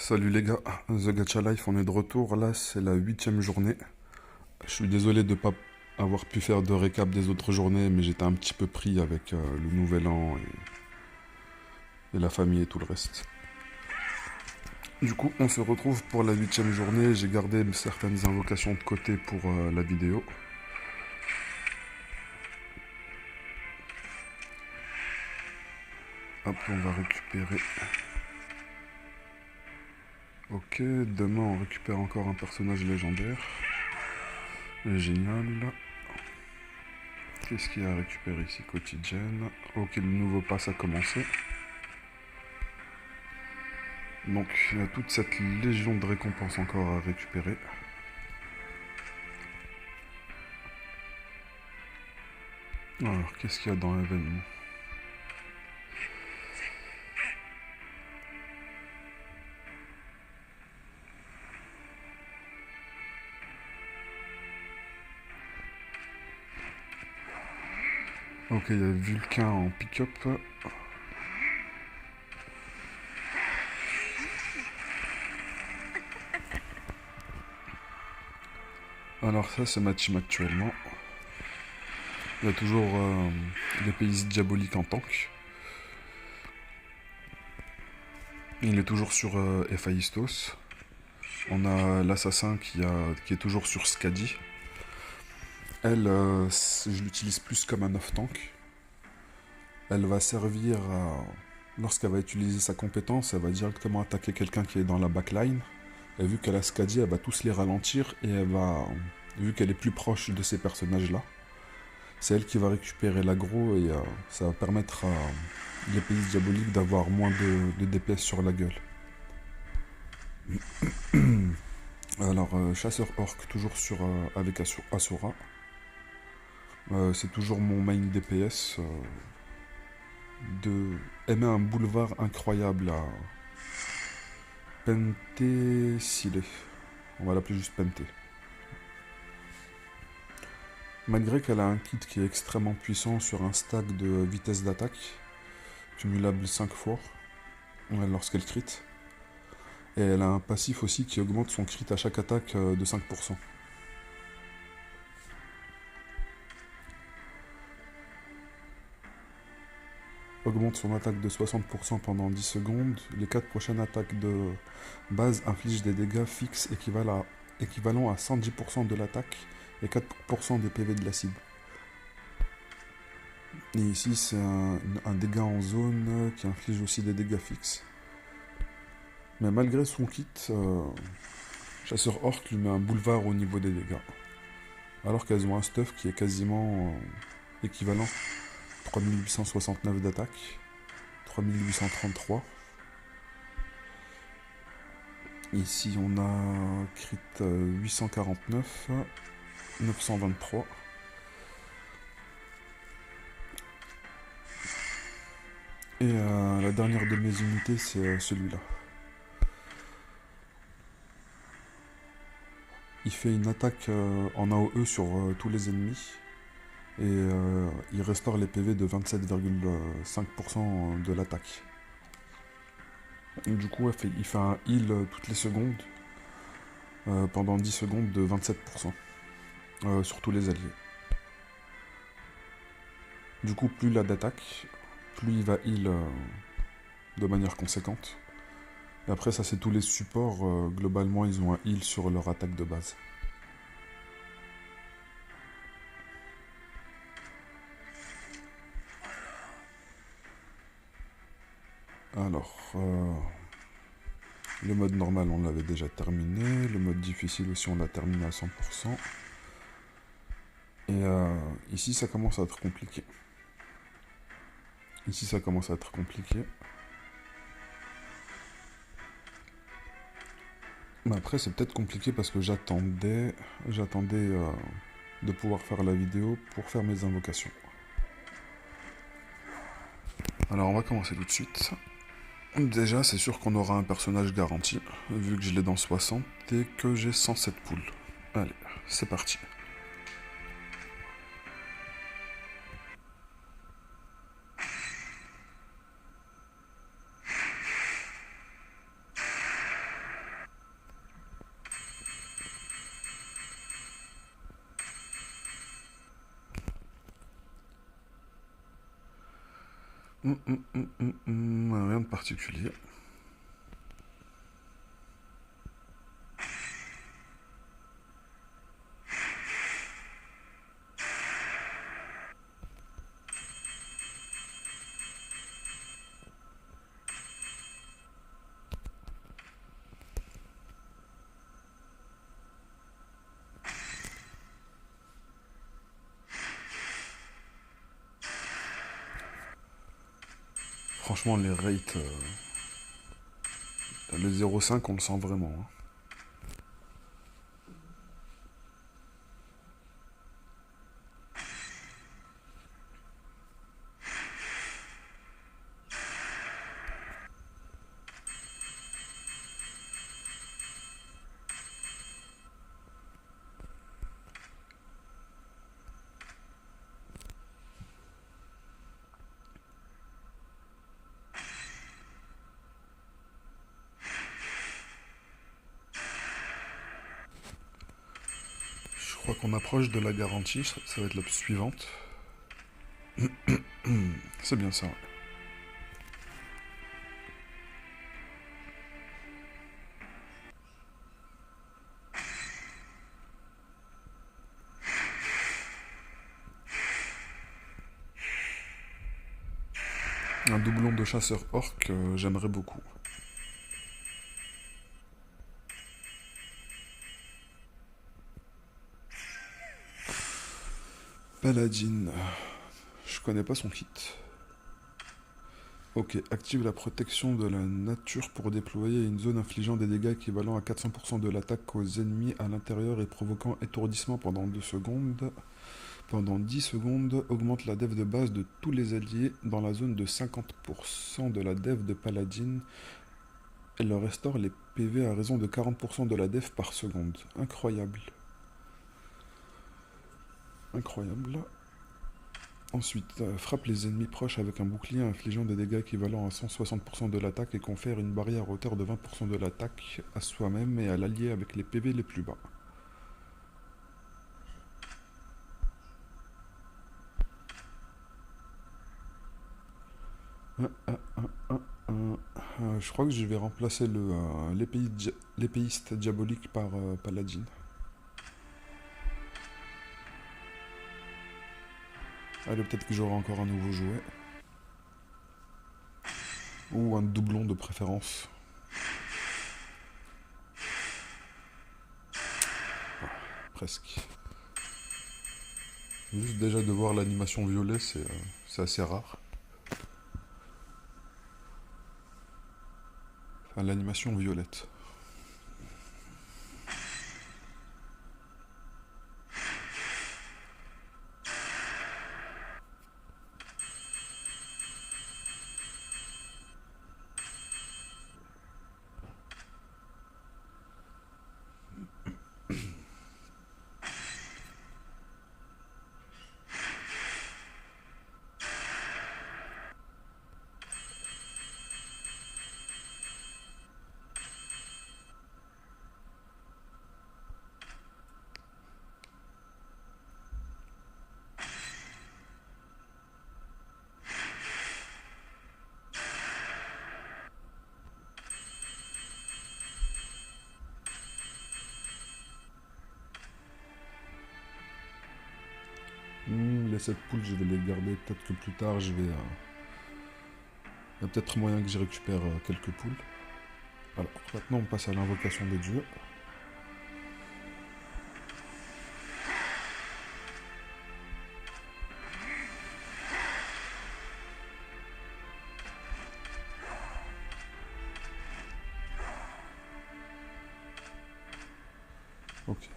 Salut les gars, The Gacha Life, on est de retour. Là, c'est la 8e journée. Je suis désolé de ne pas avoir pu faire de récap des autres journées, mais j'étais un petit peu pris avec le nouvel an et la famille et tout le reste. Du coup, on se retrouve pour la 8e journée. J'ai gardé certaines invocations de côté pour la vidéo. Hop, on va récupérer. Ok, demain on récupère encore un personnage légendaire. Génial. Qu'est-ce qu'il y a à récupérer ici? Quotidienne. Ok, le nouveau pass a commencé. Donc il y a toute cette légion de récompenses encore à récupérer. Alors qu'est-ce qu'il y a dans l'événement? Ok, il y a Vulcain en pick-up. Alors ça c'est ma team actuellement. Il y a toujours les pays diaboliques en tank. Il est toujours sur Héphaïstos. On a l'assassin qui est toujours sur Skadi. Elle, je l'utilise plus comme un off-tank. Elle va servir à... Lorsqu'elle va utiliser sa compétence, elle va directement attaquer quelqu'un qui est dans la backline. Et vu qu'elle a Skadi, elle va tous les ralentir et elle va... Vu qu'elle est plus proche de ces personnages-là, c'est elle qui va récupérer l'aggro et ça va permettre à l'épée diabolique d'avoir moins de DPS sur la gueule. Alors, chasseur orc, toujours avec Asura. C'est toujours mon main DPS. Elle met un boulevard incroyable à Pentésilé. On va l'appeler juste Penté. Malgré qu'elle a un kit qui est extrêmement puissant sur un stack de vitesse d'attaque, cumulable 5 fois lorsqu'elle crit. Et elle a un passif aussi qui augmente son crit à chaque attaque de 5%. Augmente son attaque de 60% pendant 10 secondes. Les 4 prochaines attaques de base infligent des dégâts fixes équivalents à 110% de l'attaque et 4% des PV de la cible. Et ici, c'est un dégât en zone qui inflige aussi des dégâts fixes. Mais malgré son kit, Chasseur Orc lui met un boulevard au niveau des dégâts. Alors qu'elles ont un stuff qui est quasiment équivalent. 3869 d'attaque, 3833. Ici on a crit 849, 923. Et la dernière de mes unités, c'est celui-là. Il fait une attaque en AOE sur tous les ennemis. Et il restaure les PV de 27,5% de l'attaque. Du coup, il fait un heal toutes les secondes, pendant 10 secondes de 27%, sur tous les alliés. Du coup, plus il a d'attaque, plus il va heal de manière conséquente. Et après, ça c'est tous les supports, globalement ils ont un heal sur leur attaque de base. Alors, le mode normal on l'avait déjà terminé, le mode difficile aussi on l'a terminé à 100%. Et ici ça commence à être compliqué. Ici ça commence à être compliqué. Mais après c'est peut-être compliqué parce que j'attendais de pouvoir faire la vidéo pour faire mes invocations. Alors on va commencer tout de suite. Déjà, c'est sûr qu'on aura un personnage garanti, vu que je l'ai dans 60 et que j'ai 107 poules. Allez, c'est parti. Rien de particulier. Franchement, les rates, le 0,5, on le sent vraiment, hein. Je crois qu'on approche de la garantie, ça va être la suivante. C'est bien ça. Un doublon de chasseur orc, j'aimerais beaucoup. Paladin. Je connais pas son kit. Ok, active la protection de la nature pour déployer une zone infligeant des dégâts équivalents à 400% de l'attaque aux ennemis à l'intérieur et provoquant étourdissement pendant 2 secondes. Pendant 10 secondes, augmente la def de base de tous les alliés dans la zone de 50% de la def de Paladin. Elle leur restaure les PV à raison de 40% de la def par seconde. Incroyable. Incroyable. Ensuite, frappe les ennemis proches avec un bouclier infligeant des dégâts équivalents à 160% de l'attaque et confère une barrière à hauteur de 20% de l'attaque à soi-même et à l'allié avec les PV les plus bas. Je crois que je vais remplacer l'épéiste diabolique par Paladin. Allez, peut-être que j'aurai encore un nouveau jouet. Ou un doublon de préférence. Presque. Juste déjà de voir l'animation violet, c'est assez rare. Enfin, l'animation violette. Les 7 poules, je vais les garder. Peut-être que plus tard, je vais... Il y a peut-être moyen que j'y récupère quelques poules. Alors, maintenant, on passe à l'invocation des dieux. Ok.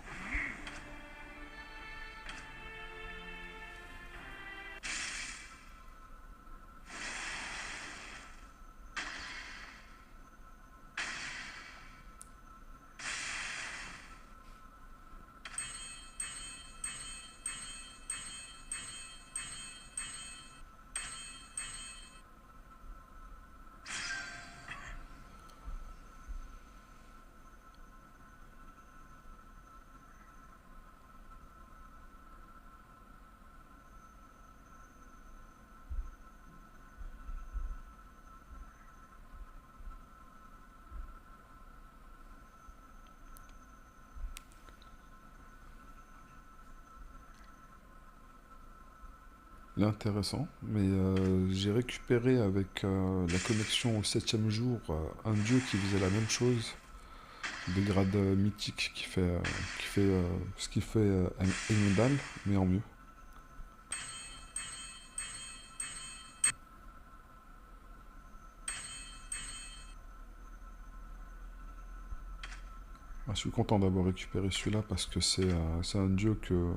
Il est intéressant, mais j'ai récupéré avec la connexion au septième jour un dieu qui faisait la même chose, des grades mythiques qui fait ce qu'il fait Heimdall, mais en mieux. Ah, je suis content d'avoir récupéré celui-là parce que c'est un dieu que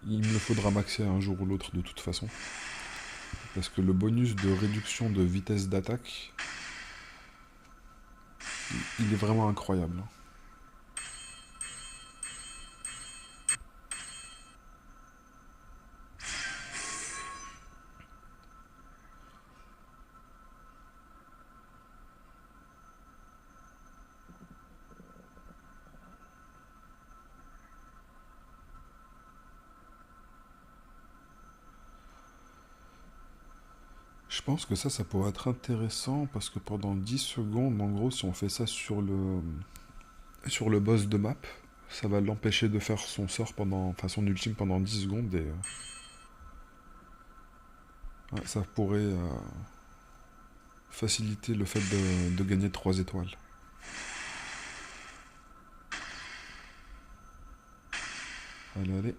il me le faudra maxer un jour ou l'autre de toute façon. Parce que le bonus de réduction de vitesse d'attaque, il est vraiment incroyable. Je pense que ça pourrait être intéressant parce que pendant 10 secondes, en gros, si on fait ça sur le boss de map, ça va l'empêcher de faire son sort enfin son ultime pendant 10 secondes et ouais, ça pourrait faciliter le fait de gagner 3 étoiles. Allez, allez.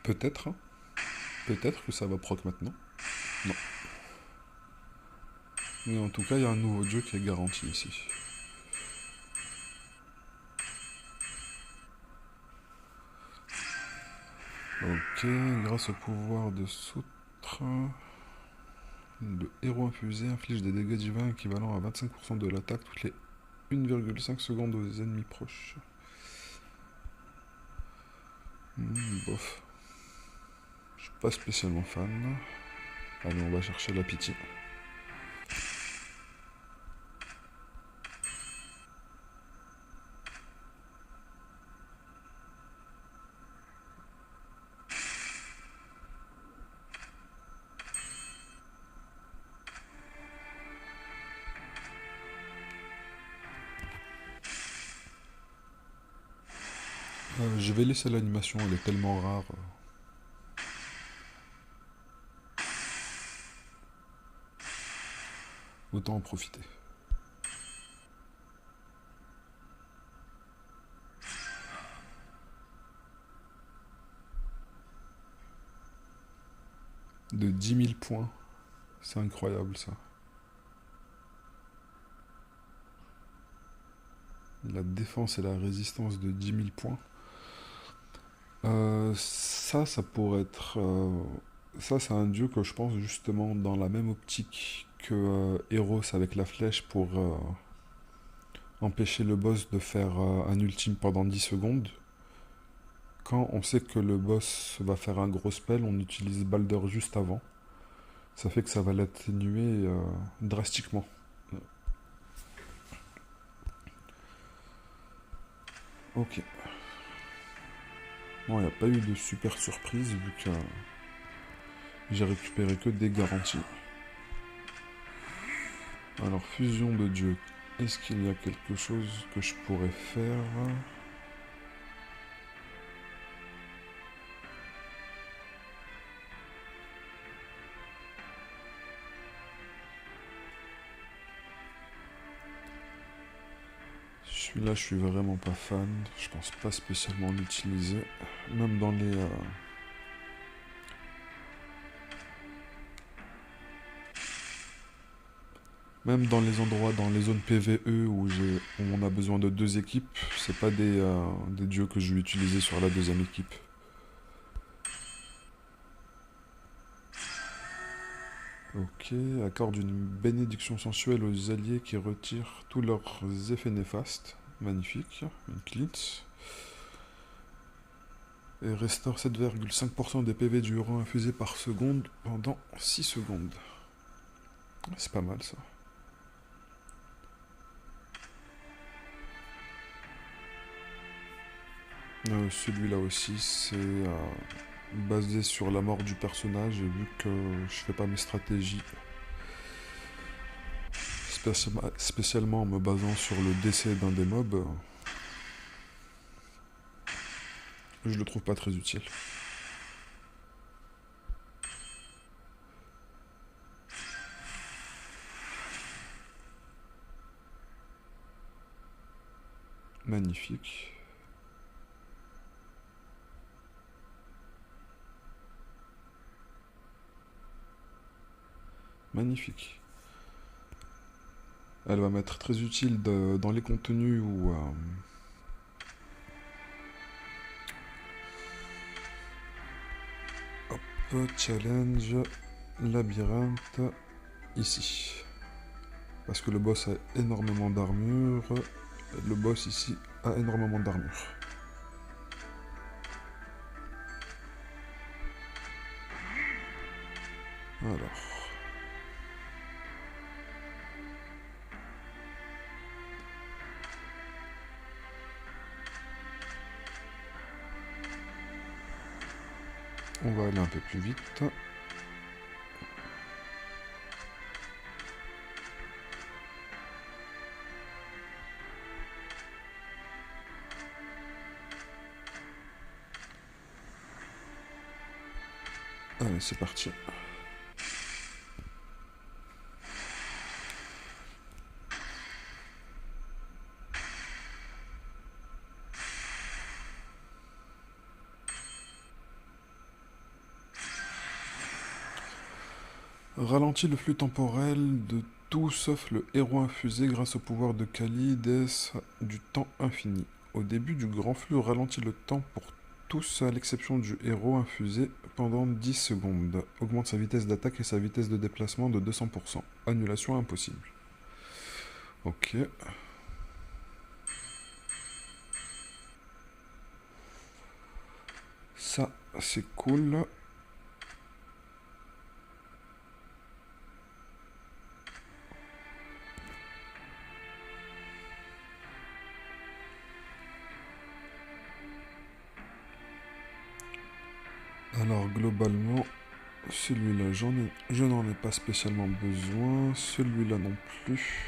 Peut-être, hein. Peut-être que ça va proc maintenant. Non. Mais en tout cas, il y a un nouveau dieu qui est garanti ici. Ok, grâce au pouvoir de Soutre, le héros infusé inflige des dégâts divins équivalents à 25% de l'attaque toutes les 1,5 secondes aux ennemis proches. Bof. Je suis pas spécialement fan. Allez, on va chercher la pitié. Je vais laisser l'animation, elle est tellement rare. Autant en profiter. De 10 000 points. C'est incroyable ça. La défense et la résistance de 10 000 points. Ça pourrait être... ça, c'est un dieu que je pense justement dans la même optique que Eros avec la flèche pour empêcher le boss de faire un ultime pendant 10 secondes. Quand on sait que le boss va faire un gros spell, on utilise Balder juste avant. Ça fait que ça va l'atténuer drastiquement. Ok. Bon, il n'y a pas eu de super surprise vu que j'ai récupéré que des garanties. Alors, fusion de dieu. Est-ce qu'il y a quelque chose que je pourrais faire? Celui-là, je suis vraiment pas fan. Je pense pas spécialement l'utiliser. Même dans les... Même dans les endroits, dans les zones PVE où on a besoin de deux équipes, c'est pas des dieux que je vais utiliser sur la deuxième équipe. Ok, accorde une bénédiction sensuelle aux alliés qui retirent tous leurs effets néfastes. Magnifique, une cleanse. Et restaure 7,5% des PV du héros infusés par seconde pendant 6 secondes. C'est pas mal ça. Celui-là aussi, c'est basé sur la mort du personnage, et vu que je fais pas mes stratégies, spécialement en me basant sur le décès d'un des mobs, je le trouve pas très utile. Magnifique. Magnifique. Elle va m'être très utile dans les contenus où... hop, challenge, labyrinthe, ici. Parce que le boss a énormément d'armure. Le boss ici a énormément d'armure. Alors... on va aller un peu plus vite. Allez, c'est parti. Ralentit le flux temporel de tout sauf le héros infusé grâce au pouvoir de Kali, déesse du temps infini. Au début du grand flux, ralentit le temps pour tous à l'exception du héros infusé pendant 10 secondes. Augmente sa vitesse d'attaque et sa vitesse de déplacement de 200%. Annulation impossible. Ok. Ça, c'est cool. Alors globalement, celui-là, je n'en ai pas spécialement besoin. Celui-là non plus.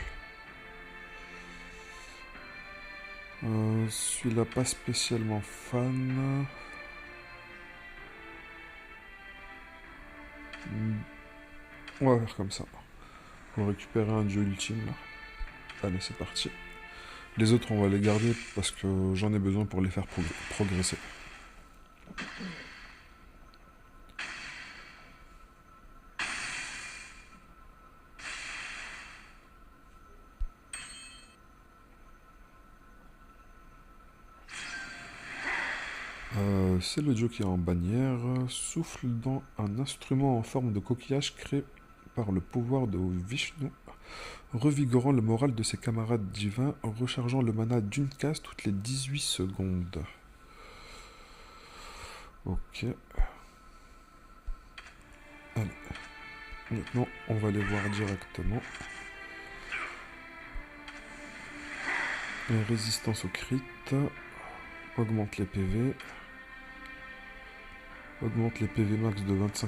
Celui-là pas spécialement fan. On va faire comme ça. On va récupérer un dieu ultime là. Allez, c'est parti. Les autres, on va les garder parce que j'en ai besoin pour les faire progresser. C'est le dieu qui est en bannière. Souffle dans un instrument en forme de coquillage créé par le pouvoir de Vishnu, revigorant le moral de ses camarades divins, en rechargeant le mana d'une case toutes les 18 secondes. Ok. Allez. Maintenant, on va les voir directement. Résistance au crit. Augmente les PV. Augmente les PV max de 25%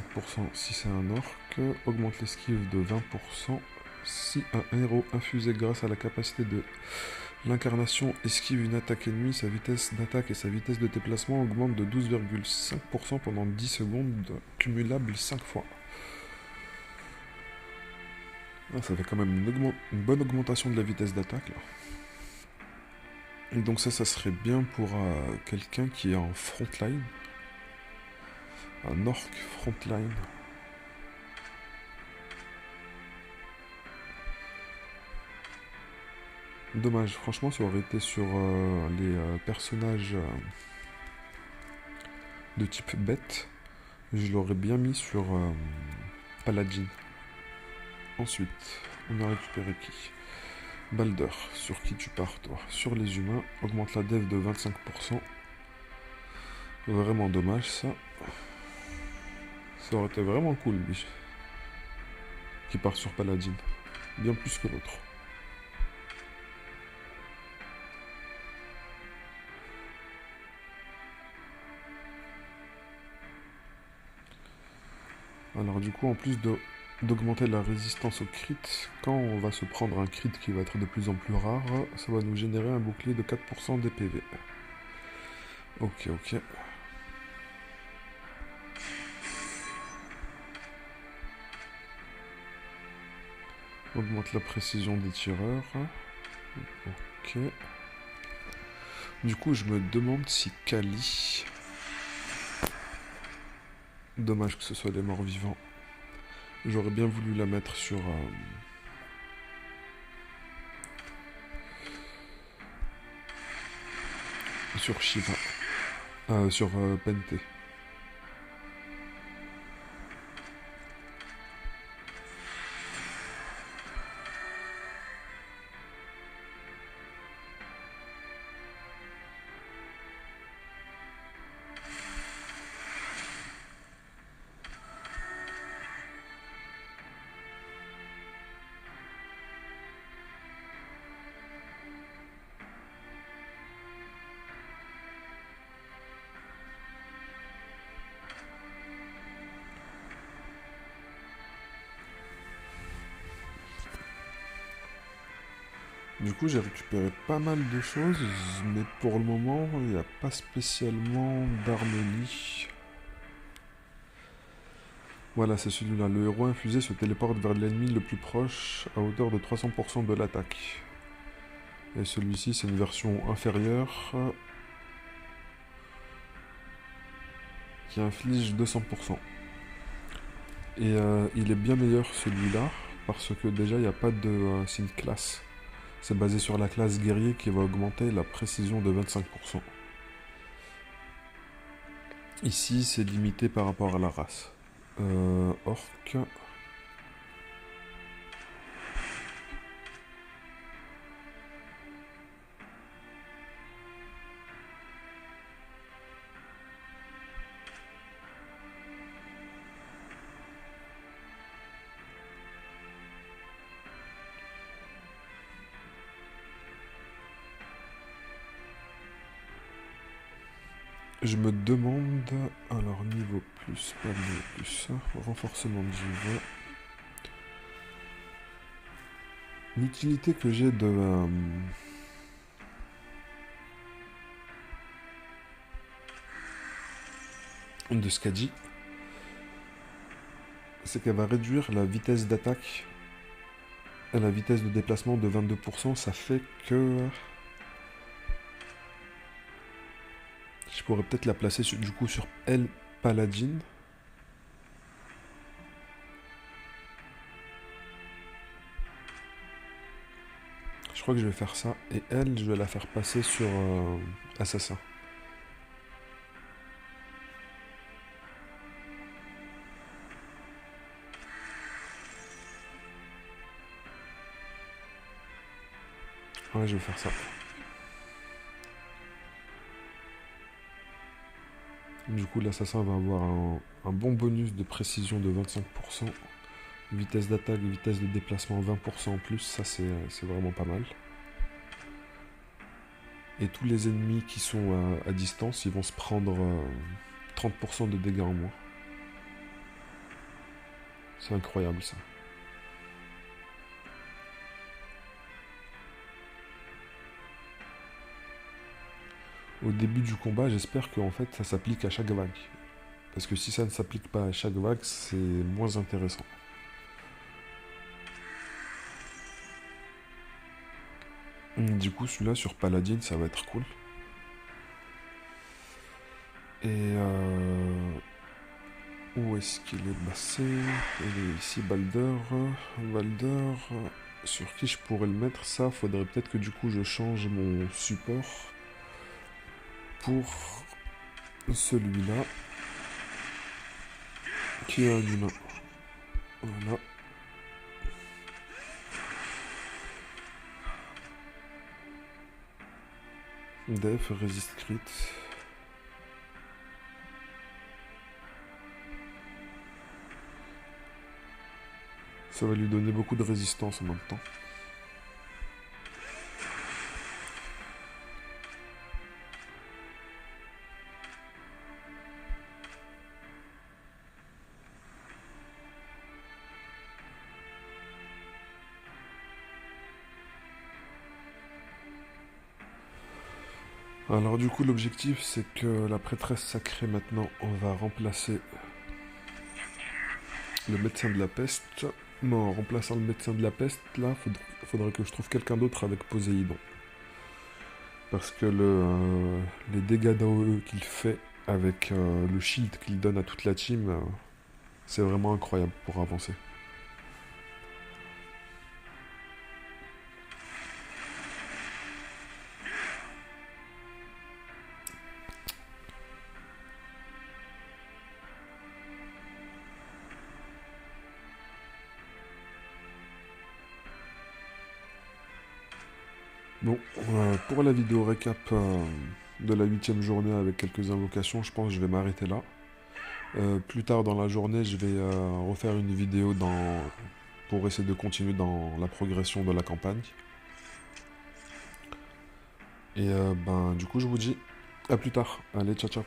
si c'est un orc. Augmente l'esquive de 20% si un héros infusé grâce à la capacité de l'incarnation esquive une attaque ennemie. Sa vitesse d'attaque et sa vitesse de déplacement augmentent de 12,5% pendant 10 secondes, cumulable 5 fois. Ah, ça fait quand même une bonne augmentation de la vitesse d'attaque là. Et donc ça serait bien pour quelqu'un qui est en frontline. Un orc frontline. Dommage, franchement ça aurait été sur les personnages de type bête. Je l'aurais bien mis sur Paladin. Ensuite, on a récupéré qui? Balder, sur qui tu pars toi? Sur les humains, augmente la dev de 25%. Vraiment dommage ça. Ça aurait été vraiment cool, lui. Qui part sur Paladin. Bien plus que l'autre. Alors du coup, en plus d'augmenter la résistance au crit, quand on va se prendre un crit qui va être de plus en plus rare, ça va nous générer un bouclier de 4% des PV. Ok, ok. Augmente la précision des tireurs. Ok. Du coup, je me demande si Kali... Dommage que ce soit des morts vivants. J'aurais bien voulu la mettre sur Shiva. Sur Pente. Du coup, j'ai récupéré pas mal de choses, mais pour le moment, il n'y a pas spécialement d'harmonie. Voilà, c'est celui-là. Le héros infusé se téléporte vers l'ennemi le plus proche à hauteur de 300% de l'attaque. Et celui-ci, c'est une version inférieure qui inflige 200%. Et il est bien meilleur celui-là, parce que déjà, il n'y a pas de signe classe. C'est basé sur la classe guerrier qui va augmenter la précision de 25%. Ici, c'est limité par rapport à la race. Orc. Je me demande... Alors, niveau plus, pas niveau plus. Renforcement de jiva. L'utilité que j'ai de Skadi, c'est qu'elle va réduire la vitesse d'attaque et la vitesse de déplacement de 22%. Ça fait que... Je pourrais peut-être la placer du coup sur elle Paladin. Je crois que je vais faire ça. Et elle, je vais la faire passer sur Assassin. Ouais, je vais faire ça. Du coup, l'assassin va avoir un bon bonus de précision de 25%. Vitesse d'attaque, vitesse de déplacement 20% en plus. Ça, c'est vraiment pas mal. Et tous les ennemis qui sont à distance, ils vont se prendre 30% de dégâts en moins. C'est incroyable, ça. Au début du combat, j'espère qu'en fait, ça s'applique à chaque vague. Parce que si ça ne s'applique pas à chaque vague, c'est moins intéressant. Du coup, celui-là sur Paladin, ça va être cool. Et où est-ce qu'il est passé? Il est ici, Balder. Balder, sur qui je pourrais le mettre? Ça, faudrait peut-être que du coup je change mon support pour celui-là, qui est un humain. Voilà. Def, résiste crit. Ça va lui donner beaucoup de résistance en même temps. Alors du coup l'objectif c'est que la prêtresse sacrée maintenant on va remplacer le médecin de la peste. Mais en remplaçant le médecin de la peste là faudrait que je trouve quelqu'un d'autre avec Poséidon. Parce que les dégâts d'AOE qu'il fait avec le shield qu'il donne à toute la team, c'est vraiment incroyable pour avancer. Bon, pour la vidéo récap de la 8ème journée avec quelques invocations, je pense que je vais m'arrêter là. Plus tard dans la journée, je vais refaire une vidéo pour essayer de continuer dans la progression de la campagne. Et ben, du coup, je vous dis à plus tard. Allez, ciao ciao.